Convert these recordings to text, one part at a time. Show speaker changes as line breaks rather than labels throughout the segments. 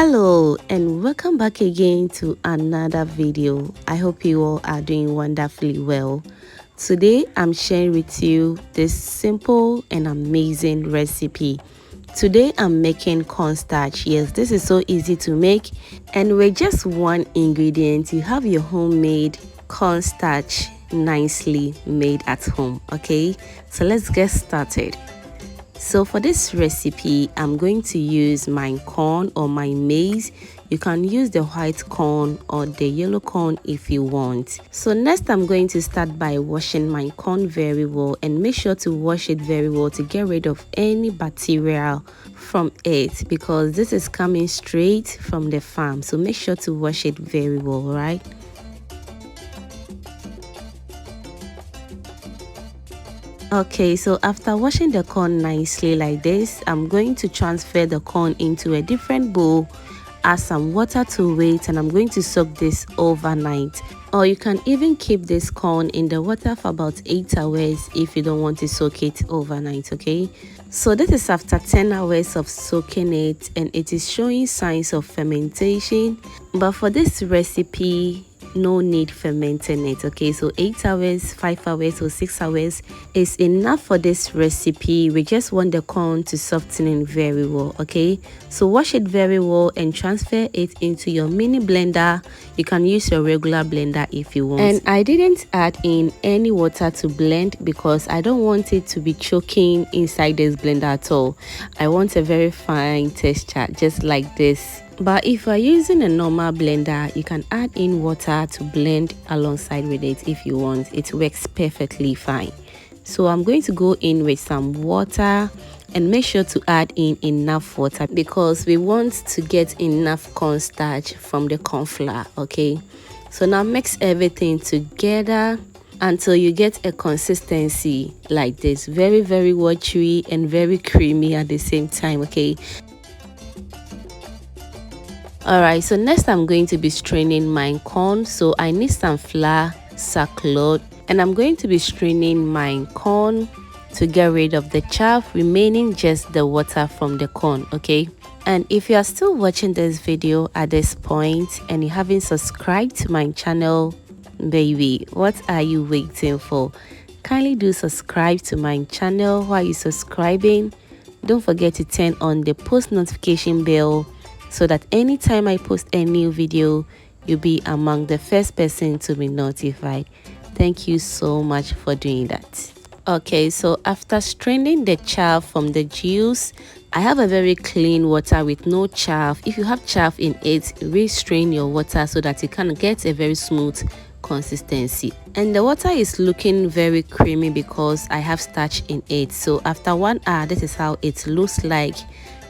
Hello and welcome back again to another video. I hope you all are doing wonderfully well. Today I'm sharing with you this simple and amazing recipe. Today I'm making cornstarch. Yes, this is so easy to make, and with just one ingredient you have your homemade cornstarch nicely made at home. Okay, so let's get started. So for this recipe, I'm going to use my corn or my maize. You can use the white corn or the yellow corn if you want. So next, I'm going to start by washing my corn very well, and make sure to wash it very well to get rid of any bacteria from it, because this is coming straight from the farm. So make sure to wash it very well, right? Okay, so after washing the corn nicely like this, I'm going to transfer the corn into a different bowl, add some water to it, and I'm going to soak this overnight. Or you can even keep this corn in the water for about 8 hours if you don't want to soak it overnight. Okay, so this is after 10 hours of soaking it, and it is showing signs of fermentation. But for this recipe, no need fermenting it. Okay, so 8 hours, 5 hours or 6 hours is enough for this recipe. We just want the corn to soften in very well. Okay, so wash it very well and transfer it into your mini blender. You can use your regular blender if you want. And I didn't add in any water to blend because I don't want it to be choking inside this blender at all. I want a very fine texture, just like this. But if you're using a normal blender, you can add in water to blend alongside with it if you want. It works perfectly fine. So I'm going to go in with some water, and make sure to add in enough water because we want to get enough cornstarch from the corn flour. Okay, so now mix everything together until you get a consistency like this, very watery and very creamy at the same time. Okay, alright, so next I'm going to be straining my corn. So I need some flour, sackcloth, and I'm going to be straining my corn to get rid of the chaff, remaining just the water from the corn. Okay, and if you are still watching this video at this point and you haven't subscribed to my channel, baby, what are you waiting for? Kindly do subscribe to my channel. While you're subscribing, don't forget to turn on the post notification bell so that anytime I post a new video, you'll be among the first person to be notified. Thank you so much for doing that. Okay, so after straining the chaff from the juice, I have a very clean water with no chaff. If you have chaff in it, re-strain your water so that you can get a very smooth consistency. And the water is looking very creamy because I have starch in it. So after 1 hour, this is how it looks like.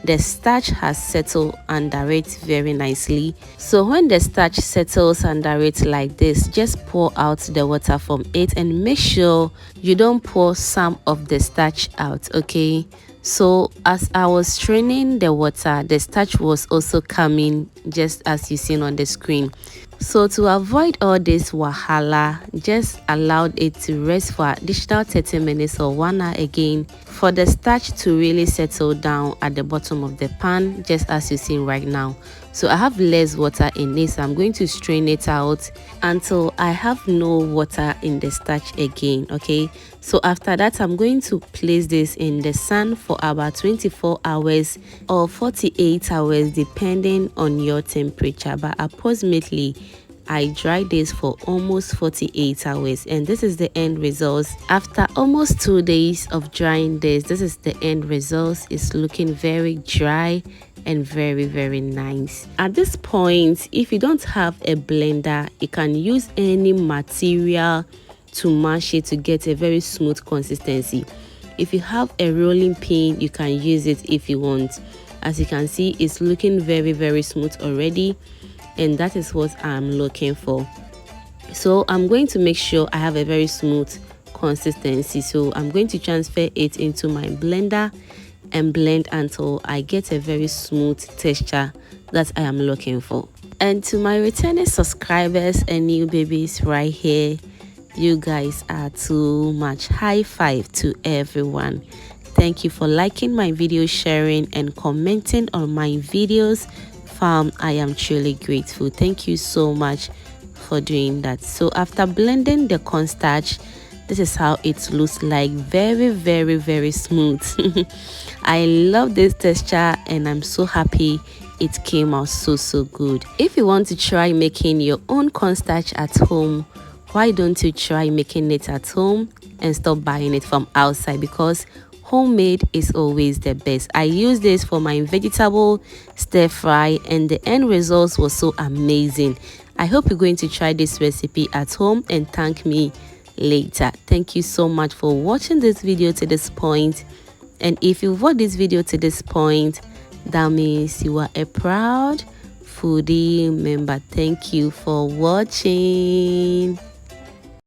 The starch has settled under it very nicely. So when the starch settles under it like this, just pour out the water from it and make sure you don't pour some of the starch out. Okay, so as I was straining the water, the starch was also coming just as you seen on the screen. So to avoid all this wahala, just allowed it to rest for additional 30 minutes or 1 hour again for the starch to really settle down at the bottom of the pan, just as you see right now. So I have less water in it, so I'm going to strain it out until I have no water in the starch again. Okay, so after that I'm going to place this in the sun for about 24 hours or 48 hours depending on your temperature, but approximately I dried this for almost 48 hours, and this is the end results. After almost 2 days of drying this is the end results. It's looking very dry and very nice. At this point, if you don't have a blender, you can use any material to mash it to get a very smooth consistency. If you have a rolling pin, you can use it if you want. As you can see, it's looking very smooth already, and that is what I'm looking for. So I'm going to make sure I have a very smooth consistency. So I'm going to transfer it into my blender and blend until I get a very smooth texture that I am looking for. And to my returning subscribers and new babies right here, you guys are too much. High five to everyone. Thank you for liking my video, sharing and commenting on my videos. farm, I am truly grateful. Thank you so much for doing that. So after blending the cornstarch, this is how it looks like. Very smooth. I love this texture and I'm so happy it came out so good. If you want to try making your own cornstarch at home, why don't you try making it at home and stop buying it from outside, because homemade is always the best. I use this for my vegetable stir fry and the end result was so amazing. I hope you're going to try this recipe at home and thank me later. Thank you so much for watching this video to this point, and if you've watched this video to this point, that means you are a proud foodie member. Thank you for watching.